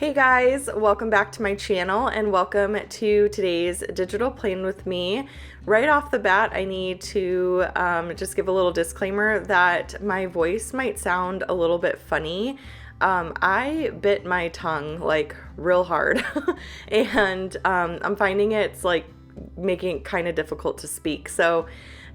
Hey guys, welcome back to my channel and welcome to today's digital plan with me. Right off the bat, I need to just give a little disclaimer that my voice might sound a little bit funny. I bit my tongue like real hard and I'm finding it's like making it kind of difficult to speak. So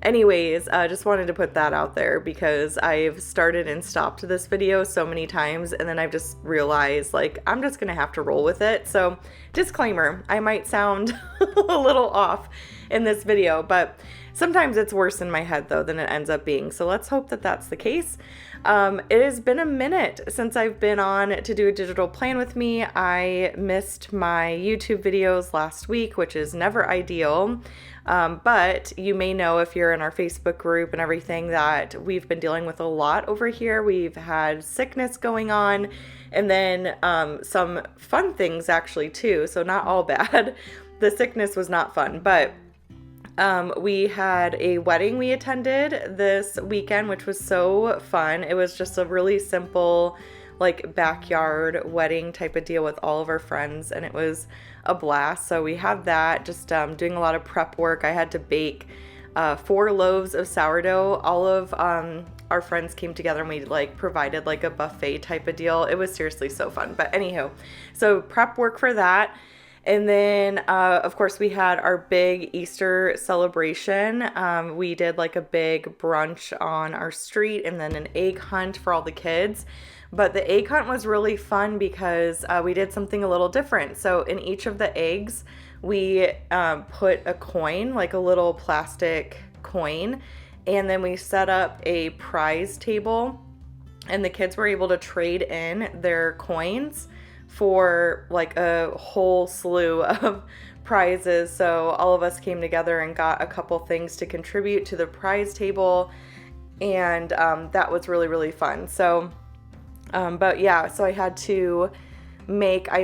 anyways, just wanted to put that out there because I've started and stopped this video so many times and then I've just realized like I'm just gonna have to roll with it. So disclaimer, I might sound a little off in this video, but sometimes it's worse in my head though than it ends up being. So let's hope that that's the case. It has been a minute since I've been on to do a digital plan with me. I missed my YouTube videos last week, which is never ideal. But you may know if you're in our Facebook group and everything that we've been dealing with a lot over here. We've had sickness going on and then some fun things actually too. So not all bad. The sickness was not fun, but we had a wedding we attended this weekend, which was so fun. It was just a really simple, like backyard wedding type of deal with all of our friends, and it was a blast. So we had that, just doing a lot of prep work. I had to bake 4 loaves of sourdough. All of our friends came together and we like provided like a buffet type of deal. It was seriously so fun. But anywho, so prep work for that. And then, of course, we had our big Easter celebration. We did like a big brunch on our street and then an egg hunt for all the kids. But the egg hunt was really fun because we did something a little different. So in each of the eggs, we put a coin, like a little plastic coin, and then we set up a prize table and the kids were able to trade in their coins for like a whole slew of prizes. So all of us came together and got a couple things to contribute to the prize table, and that was really, really fun. So, but yeah, so I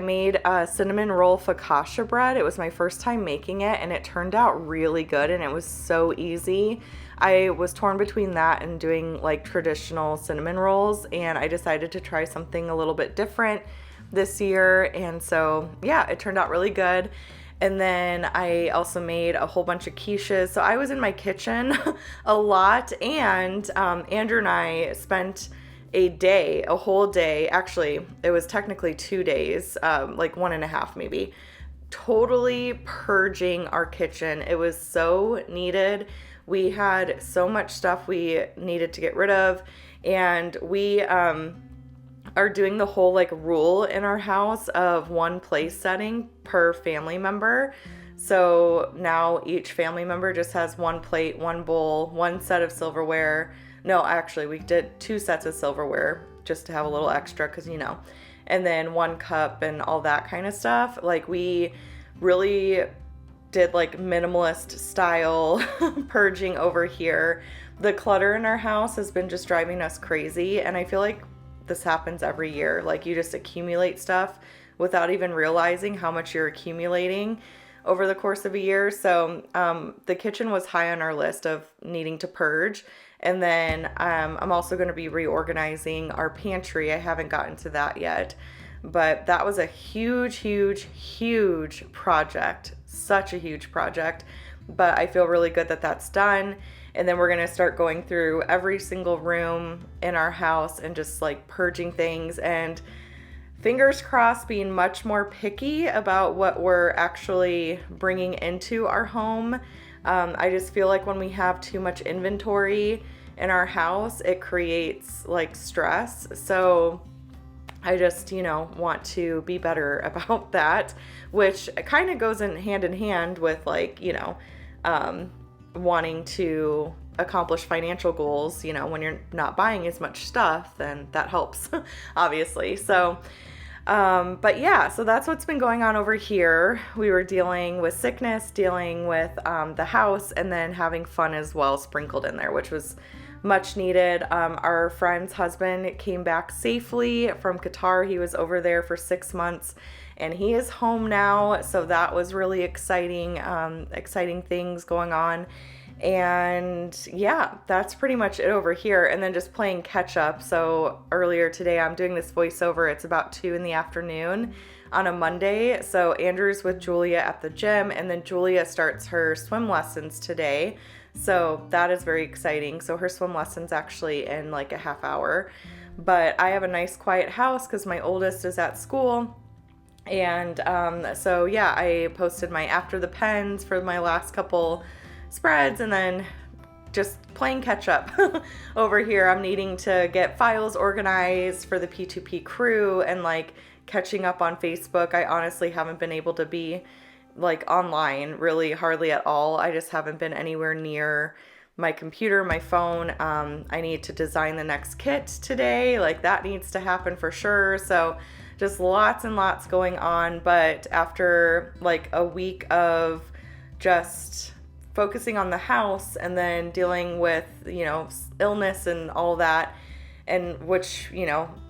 made a cinnamon roll focaccia bread. It was my first time making it and it turned out really good and it was so easy. I was torn between that and doing like traditional cinnamon rolls, and I decided to try something a little bit different this year, and so yeah, it turned out really good. And then I also made a whole bunch of quiches. So I was in my kitchen a lot, and Andrew and I spent a whole day, actually it was technically 2 days, like 1.5 maybe, totally purging our kitchen. It was so needed. We had so much stuff we needed to get rid of, and we are doing the whole like rule in our house of 1 place setting per family member. So now each family member just has 1 plate, 1 bowl, 1 set of silverware. No, actually we did 2 sets of silverware just to have a little extra because and then 1 cup and all that kind of stuff. Like we really did like minimalist style purging over here. The clutter in our house has been just driving us crazy, and I feel like this happens every year. Like you just accumulate stuff without even realizing how much you're accumulating over the course of a year. So the kitchen was high on our list of needing to purge. And then I'm also going to be reorganizing our pantry. I haven't gotten to that yet, but that was a huge project. Such a huge project, but I feel really good that that's done. And then we're going to start going through every single room in our house and just like purging things, and fingers crossed being much more picky about what we're actually bringing into our home. I just feel like when we have too much inventory in our house, it creates like stress. So I just, want to be better about that, which kind of goes in hand with like, wanting to accomplish financial goals. When you're not buying as much stuff, then that helps obviously. So but yeah, so that's what's been going on over here. We were dealing with sickness, dealing with the house, and then having fun as well sprinkled in there, which was much needed. Our friend's husband came back safely from Qatar. He was over there for 6 months and he is home now. So that was really exciting, exciting things going on. And yeah, that's pretty much it over here. And then just playing catch up. So earlier today, I'm doing this voiceover. It's about 2 in the afternoon. on a Monday. So Andrew's with Julia at the gym, and then Julia starts her swim lessons today. So that is very exciting. So her swim lesson's actually in like a half hour. But I have a nice quiet house because my oldest is at school. And so yeah, I posted my after the pens for my last couple spreads, and then just playing catch up over here. I'm needing to get files organized for the P2P crew and like catching up on Facebook. I honestly haven't been able to be like online really hardly at all. I just haven't been anywhere near my computer, my phone. I need to design the next kit today. Like that needs to happen for sure. So just lots and lots going on. But after like a week of just focusing on the house and then dealing with, illness and all that, and which,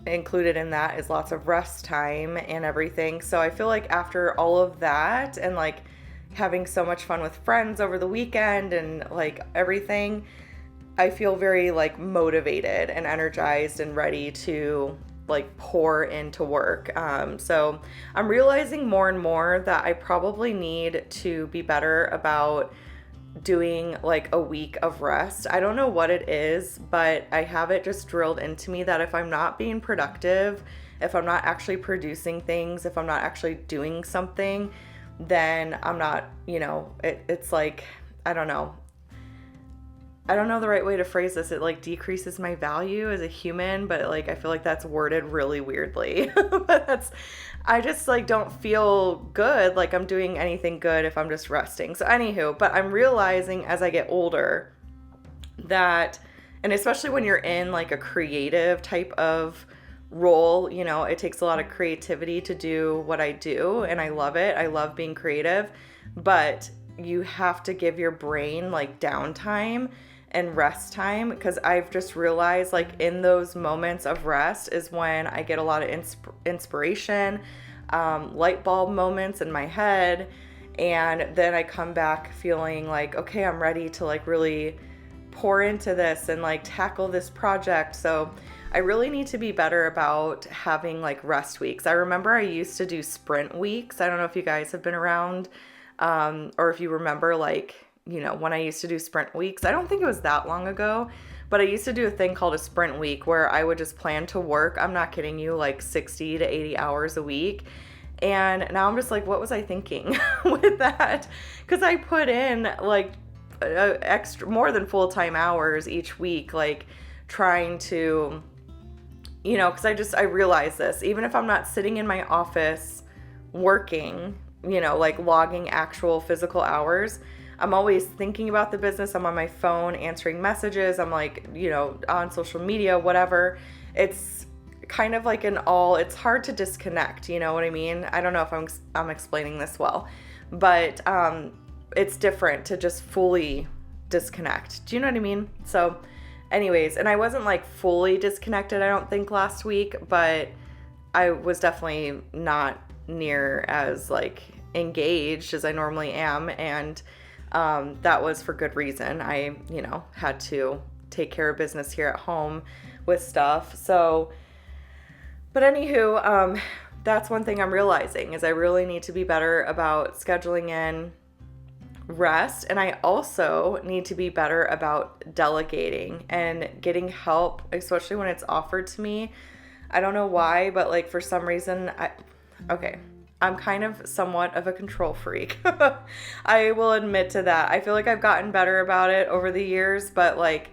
included in that is lots of rest time and everything. So I feel like after all of that and like having so much fun with friends over the weekend and like everything, I feel very like motivated and energized and ready to like pour into work. So I'm realizing more and more that I probably need to be better about doing like a week of rest. I don't know what it is, but I have it just drilled into me that if I'm not being productive, if I'm not actually producing things, if I'm not actually doing something, then I'm not, it's like, I don't know the right way to phrase this. It like decreases my value as a human, but like I feel like that's worded really weirdly. But I just like don't feel good like I'm doing anything good if I'm just resting. So anywho, but I'm realizing as I get older that, and especially when you're in like a creative type of role, it takes a lot of creativity to do what I do, and I love it. I love being creative, but you have to give your brain like downtime and rest time, because I've just realized like in those moments of rest is when I get a lot of inspiration, light bulb moments in my head, and then I come back feeling like, okay, I'm ready to like really pour into this and like tackle this project. So I really need to be better about having like rest weeks. I remember I used to do sprint weeks. I don't know if you guys have been around, or if you remember like, when I used to do sprint weeks. I don't think it was that long ago, but I used to do a thing called a sprint week where I would just plan to work, I'm not kidding you, like 60 to 80 hours a week. And now I'm just like, what was I thinking with that? Because I put in like extra, more than full-time hours each week, like trying to, because I realize this, even if I'm not sitting in my office working, like logging actual physical hours, I'm always thinking about the business. I'm on my phone answering messages. I'm like, on social media, whatever. It's kind of like it's hard to disconnect. You know what I mean? I don't know if I'm explaining this well, but it's different to just fully disconnect. Do you know what I mean? So anyways, and I wasn't like fully disconnected, I don't think, last week, but I was definitely not near as like engaged as I normally am. And that was for good reason. I, had to take care of business here at home with stuff. So, but anywho, that's one thing I'm realizing is I really need to be better about scheduling in rest. And I also need to be better about delegating and getting help, especially when it's offered to me. I don't know why, but like for some reason, I'm kind of somewhat of a control freak. I will admit to that. I feel like I've gotten better about it over the years, but like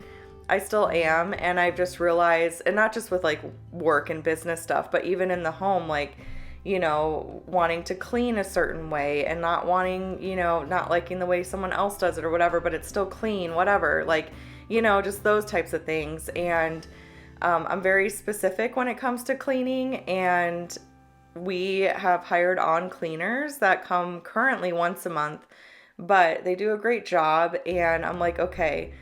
I still am. And I've just realized, and not just with like work and business stuff, but even in the home, like, wanting to clean a certain way and not wanting, not liking the way someone else does it or whatever, but it's still clean, whatever. Like, just those types of things. And I'm very specific when it comes to cleaning, and we have hired on cleaners that come currently once a month, but they do a great job. And I'm like, okay,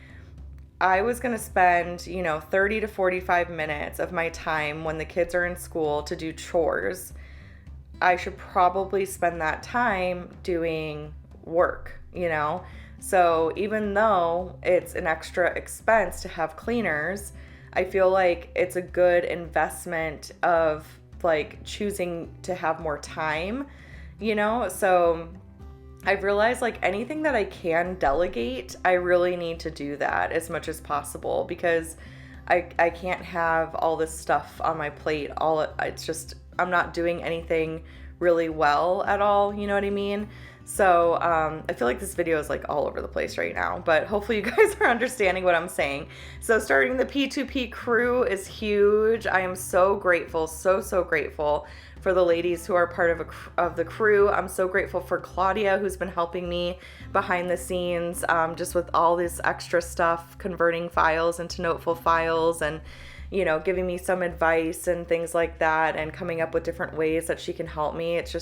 I was going to spend, 30 to 45 minutes of my time when the kids are in school to do chores. I should probably spend that time doing work, So even though it's an extra expense to have cleaners, I feel like it's a good investment of like choosing to have more time, you know? So I've realized like anything that I can delegate, I really need to do that as much as possible, because I can't have all this stuff on my plate. It's just, I'm not doing anything really well at all. You know what I mean? So I feel like this video is like all over the place right now, but hopefully you guys are understanding what I'm saying. So starting the P2P crew is huge. I am so grateful, so grateful for the ladies who are part of the crew. I'm so grateful for Claudia, who's been helping me behind the scenes, just with all this extra stuff, converting files into Noteful files, and you know, giving me some advice and things like that, and coming up with different ways that she can help me. It's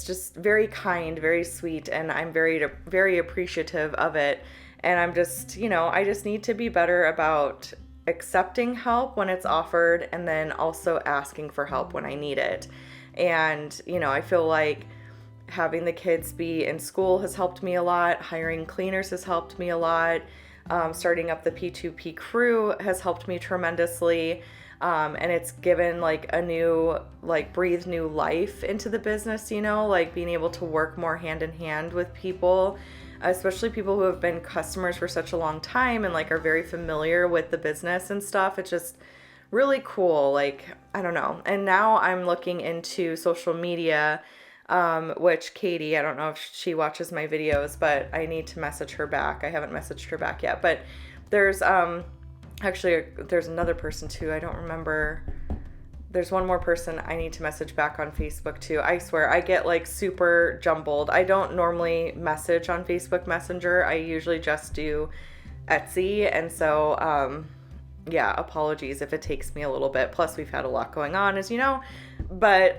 just very kind, very sweet, and I'm very appreciative of it. And I'm just, you know, I just need to be better about accepting help when it's offered, and then also asking for help when I need it. And, you know, I feel like having the kids be in school has helped me a lot. Hiring cleaners has helped me a lot. Starting up the P2P crew has helped me tremendously. And it's given like a new, like breathed new life into the business, you know, like being able to work more hand in hand with people, especially people who have been customers for such a long time and like are very familiar with the business and stuff. It's just really cool. Like, I don't know. And now I'm looking into social media, which Katie, I don't know if she watches my videos, but I need to message her back. I haven't messaged her back yet, but there's, actually, there's another person too. I don't remember. There's one more person I need to message back on Facebook too. I swear, I get like super jumbled. I don't normally message on Facebook Messenger. I usually just do Etsy. And so, yeah, apologies if it takes me a little bit. Plus, we've had a lot going on, as you know. But,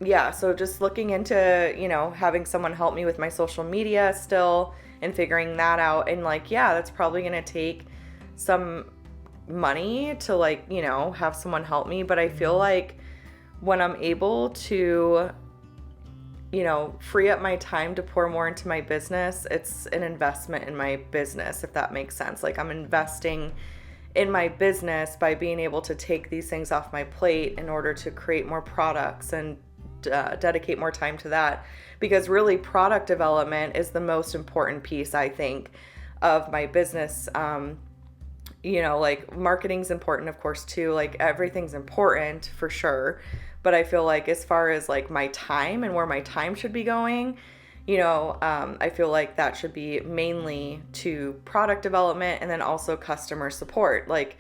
yeah, so just looking into, you know, having someone help me with my social media still and figuring that out. And like, yeah, that's probably going to take some money to like, you know, have someone help me. But I feel like when I'm able to, you know, free up my time to pour more into my business, it's an investment in my business, if that makes sense. Like I'm investing in my business by being able to take these things off my plate in order to create more products and dedicate more time to that, because really product development is the most important piece, I think, of my business. You know, like marketing's important, of course, too. Like everything's important for sure. But I feel like as far as like my time and where my time should be going, you know, I feel like that should be mainly to product development and then also customer support. Like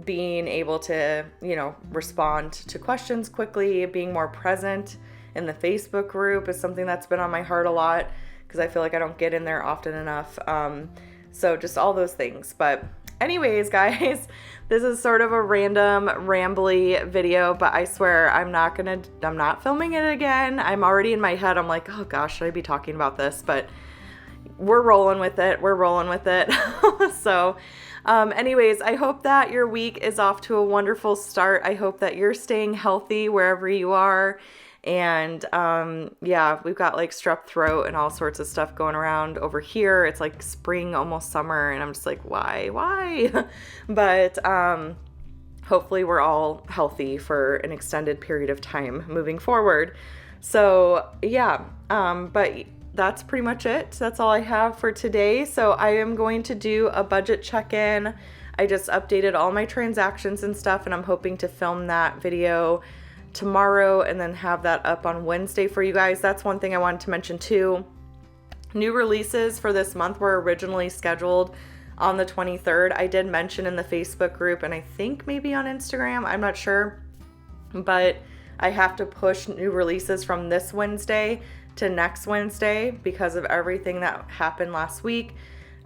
being able to, you know, respond to questions quickly, being more present in the Facebook group is something that's been on my heart a lot, because I feel like I don't get in there often enough. So just all those things. But anyways, guys, this is sort of a random rambly video, but I swear I'm not filming it again. I'm already in my head. I'm like, oh gosh, should I be talking about this? But we're rolling with it. So, anyways, I hope that your week is off to a wonderful start. I hope that you're staying healthy wherever you are. And, yeah, we've got like strep throat and all sorts of stuff going around over here. It's like spring, almost summer. And I'm just like, why? But, hopefully we're all healthy for an extended period of time moving forward. So yeah, but that's pretty much it. That's all I have for today. So I am going to do a budget check-in. I just updated all my transactions and stuff, and I'm hoping to film that video tomorrow and then have that up on Wednesday for you guys. That's one thing I wanted to mention too. New releases for this month were originally scheduled on the 23rd. I did mention in the Facebook group, and I think maybe on Instagram, I'm not sure, but I have to push new releases from this Wednesday to next Wednesday because of everything that happened last week.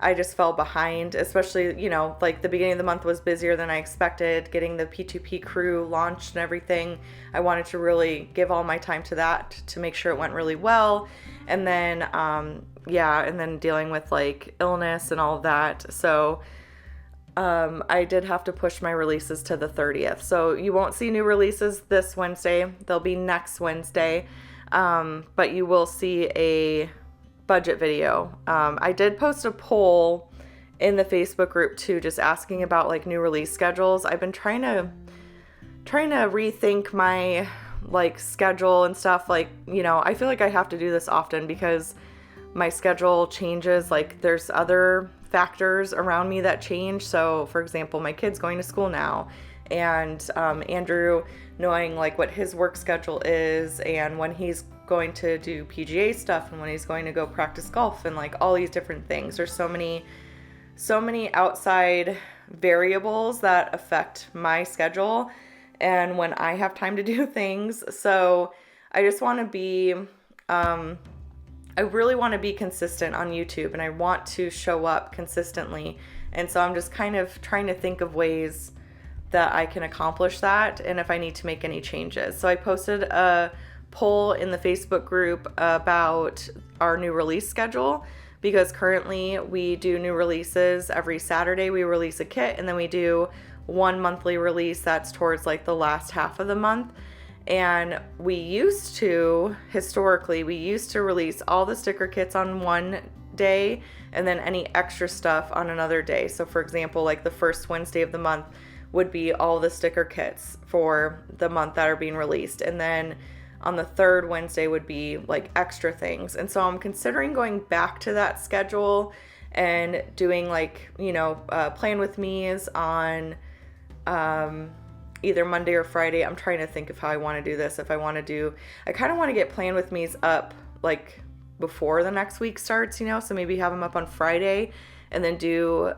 I just fell behind, especially, you know, like the beginning of the month was busier than I expected, getting the P2P crew launched and everything. I wanted to really give all my time to that to make sure it went really well. And then, yeah, and then dealing with like illness and all of that. So, I did have to push my releases to the 30th. So you won't see new releases this Wednesday. They'll be next Wednesday. But you will see a budget video. I did post a poll in the Facebook group too, just asking about like new release schedules. I've been trying to trying to rethink my like schedule and stuff. Like, you know, I feel like I have to do this often because my schedule changes. Like there's other factors around me that change. So for example, my kid's going to school now, and Andrew knowing like what his work schedule is and when he's going to do PGA stuff and when he's going to go practice golf and like all these different things. There's so many outside variables that affect my schedule and when I have time to do things. So I just want to be, I really want to be consistent on YouTube, and I want to show up consistently. And so I'm just kind of trying to think of ways that I can accomplish that and if I need to make any changes. So I posted a poll in the Facebook group about our new release schedule, because currently we do new releases every Saturday. We release a kit, and then we do one monthly release that's towards like the last half of the month. And historically, we used to release all the sticker kits on one day and then any extra stuff on another day. So for example, like the first Wednesday of the month would be all the sticker kits for the month that are being released. And then on the third Wednesday would be like extra things. And so I'm considering going back to that schedule and doing like, you know, Plan With Me's on either Monday or Friday. I'm trying to think of how I want to do this. I kind of want to get Plan With Me's up like before the next week starts, you know, so maybe have them up on Friday and then do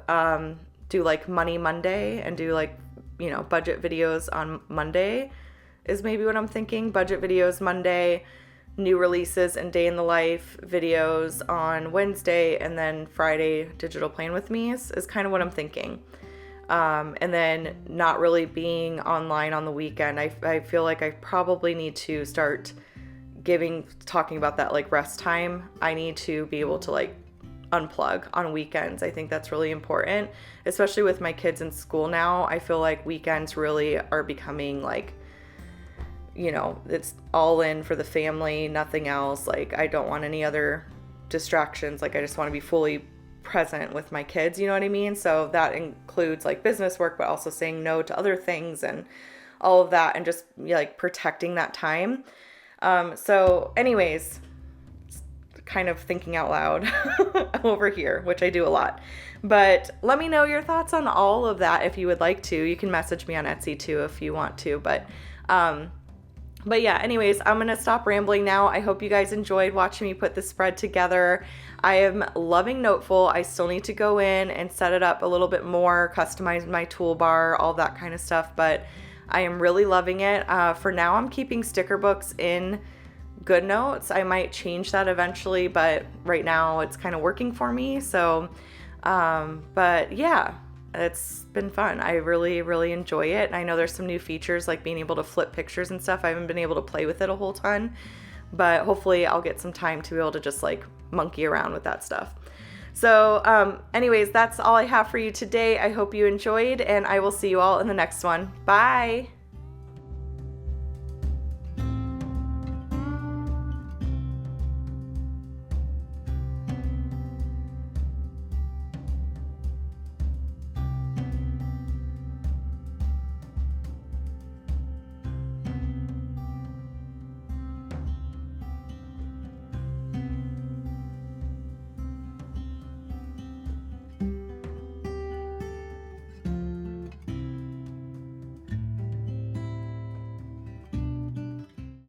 like Money Monday and do like, you know, budget videos on Monday is maybe what I'm thinking. Budget videos Monday, new releases and day in the life videos on Wednesday, and then Friday digital Plan With Me's is kind of what I'm thinking. And then not really being online on the weekend. I feel like I probably need to start talking about that like rest time. I need to be able to like unplug on weekends. I think that's really important, especially with my kids in school now. I feel like weekends really are becoming like, you know, it's all in for the family, nothing else. Like I don't want any other distractions. Like I just want to be fully present with my kids, you know what I mean? So that includes like business work, but also saying no to other things and all of that, and just like protecting that time. So anyways, kind of thinking out loud over here, which I do a lot. But let me know your thoughts on all of that if you would like to. You can message me on Etsy too if you want to. But yeah, anyways, I'm going to stop rambling now. I hope you guys enjoyed watching me put this spread together. I am loving Noteful. I still need to go in and set it up a little bit more, customize my toolbar, all that kind of stuff. But I am really loving it. For now, I'm keeping sticker books in GoodNotes. I might change that eventually, but right now it's kind of working for me. So, but yeah, it's been fun. I really, really enjoy it. And I know there's some new features like being able to flip pictures and stuff. I haven't been able to play with it a whole ton, but hopefully I'll get some time to be able to just like monkey around with that stuff. So, anyways, that's all I have for you today. I hope you enjoyed, and I will see you all in the next one. Bye.